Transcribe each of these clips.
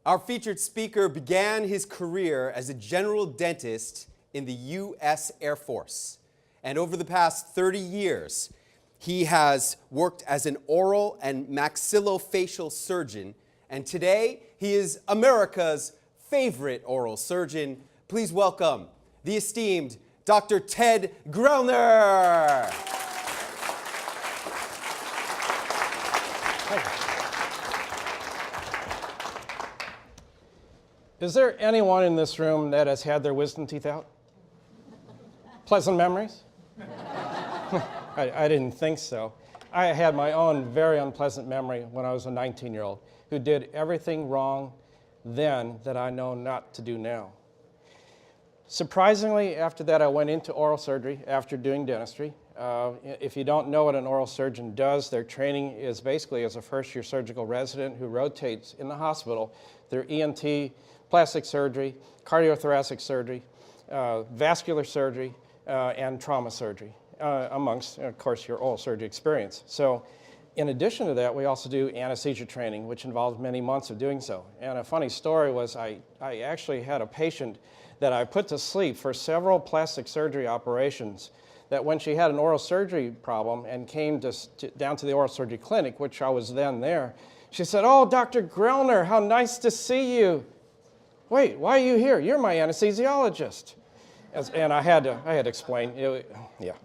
Our featured speaker began his career as a general dentist in the U.S. Air Force. And over the past 30 years, he has worked as an oral and maxillofacial surgeon. And today, he is America's favorite oral surgeon. Please welcome the esteemed Dr. Ted Grellner. Is there anyone in this room that has had their wisdom teeth out? Pleasant memories? I didn't think so. I had my own very unpleasant memory when I was a 19-year-old who did everything wrong then that I know not to do now. Surprisingly, after that, I went into oral surgery after doing dentistry. If you don't know what an oral surgeon does, their training is basically as a first-year surgical resident who rotates in the hospital through ENT, plastic surgery, cardiothoracic surgery, vascular surgery, and trauma surgery, amongst, of course, your oral surgery experience. So in addition to that, we also do anesthesia training, which involves many months of doing so. And a funny story was I actually had a patient that I put to sleep for several plastic surgery operations that when she had an oral surgery problem and came down to the oral surgery clinic, which I was then there, she said, "Oh, Dr. Grellner, how nice to see you. Wait, why are you here? You're my anesthesiologist." And I had to explain. Yeah.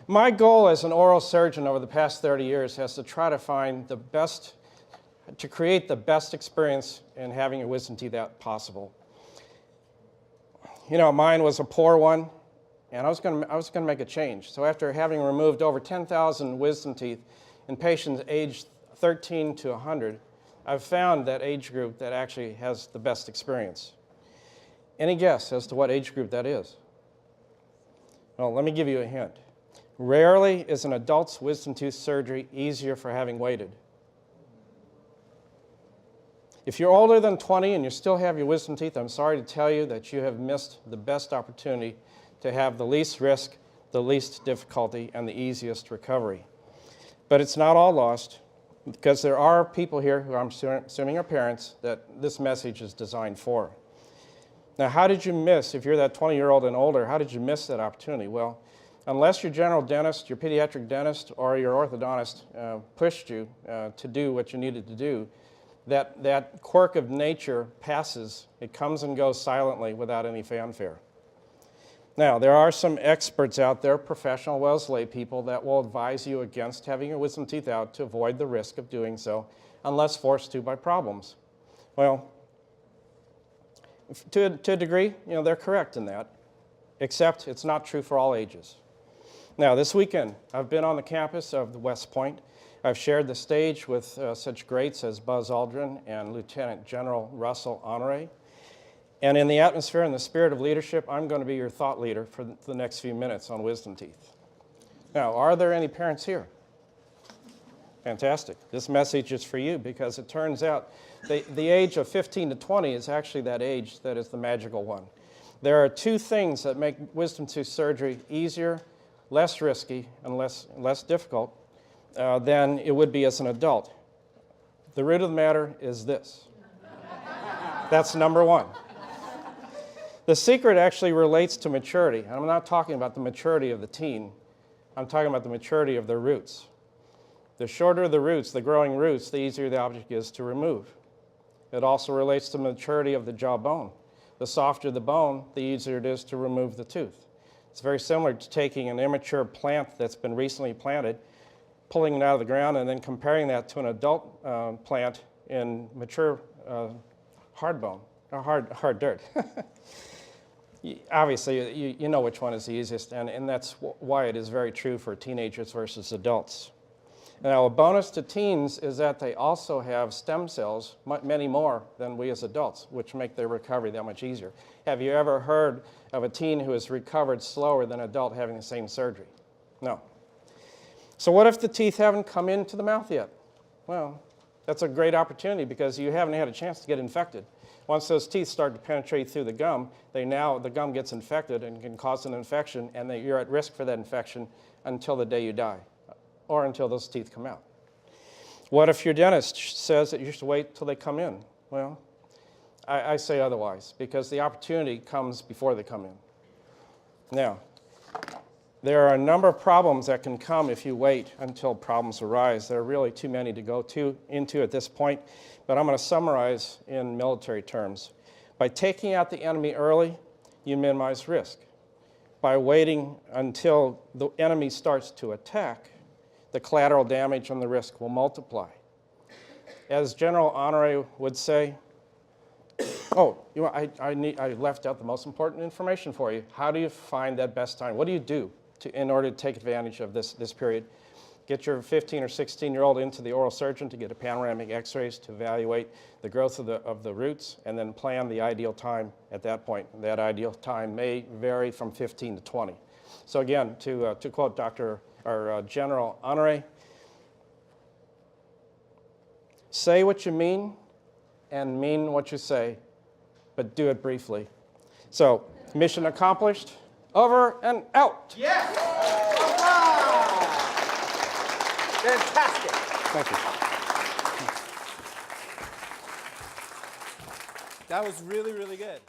My goal as an oral surgeon over the past 30 years has to try to find the best, to create the best experience in having your wisdom teeth out possible. You know, mine was a poor one, and I was going to make a change. So after having removed over 10,000 wisdom teeth in patients aged 13 to 100, I've found that age group that actually has the best experience. Any guess as to what age group that is? Well, let me give you a hint. Rarely is an adult's wisdom tooth surgery easier for having waited. If you're older than 20 and you still have your wisdom teeth, I'm sorry to tell you that you have missed the best opportunity to have the least risk, the least difficulty, and the easiest recovery. But it's not all lost, because there are people here who I'm assuming are parents that this message is designed for. Now, how did you miss, if you're that 20-year-old and older, how did you miss that opportunity? Well, unless your general dentist, your pediatric dentist, or your orthodontist pushed you to do what you needed to do, that quirk of nature passes. It comes and goes silently without any fanfare. Now, there are some experts out there, professional well as lay people, that will advise you against having your wisdom teeth out to avoid the risk of doing so, unless forced to by problems. Well, to a degree, you know, they're correct in that, except it's not true for all ages. Now, this weekend, I've been on the campus of the West Point. I've shared the stage with such greats as Buzz Aldrin and Lieutenant General Russell Honore. And in the atmosphere and the spirit of leadership, I'm going to be your thought leader for the next few minutes on wisdom teeth. Now, are there any parents here? Fantastic. This message is for you because it turns out the age of 15 to 20 is actually that age that is the magical one. There are two things that make wisdom tooth surgery easier, less risky, and less difficult than it would be as an adult. The root of the matter is this. That's number one. The secret actually relates to maturity. I'm not talking about the maturity of the teen. I'm talking about the maturity of their roots. The shorter the roots, the growing roots, the easier the object is to remove. It also relates to maturity of the jawbone. The softer the bone, the easier it is to remove the tooth. It's very similar to taking an immature plant that's been recently planted, pulling it out of the ground, and then comparing that to an adult plant in mature hard bone, or hard dirt. Obviously, you know which one is the easiest, and that's why it is very true for teenagers versus adults. Now, a bonus to teens is that they also have stem cells, many more than we as adults, which make their recovery that much easier. Have you ever heard of a teen who has recovered slower than an adult having the same surgery? No. So what if the teeth haven't come into the mouth yet? Well, that's a great opportunity because you haven't had a chance to get infected. Once those teeth start to penetrate through the gum, the gum gets infected and can cause an infection, and you're at risk for that infection until the day you die, or until those teeth come out. What if your dentist says that you should wait till they come in? Well, I say otherwise, because the opportunity comes before they come in. Now, there are a number of problems that can come if you wait until problems arise. There are really too many to go into at this point, but I'm going to summarize in military terms. By taking out the enemy early, you minimize risk. By waiting until the enemy starts to attack, the collateral damage and the risk will multiply. As General Honore would say, I left out the most important information for you. How do you find that best time? What do you do in order to take advantage of this period? Get your 15 or 16-year-old into the oral surgeon to get a panoramic x-rays to evaluate the growth of the roots, and then plan the ideal time at that point. That ideal time may vary from 15 to 20. So again, to quote General Honore, say what you mean and mean what you say, but do it briefly. So, mission accomplished, over and out. Yes! All right! Fantastic. Thank you. That was really, really good.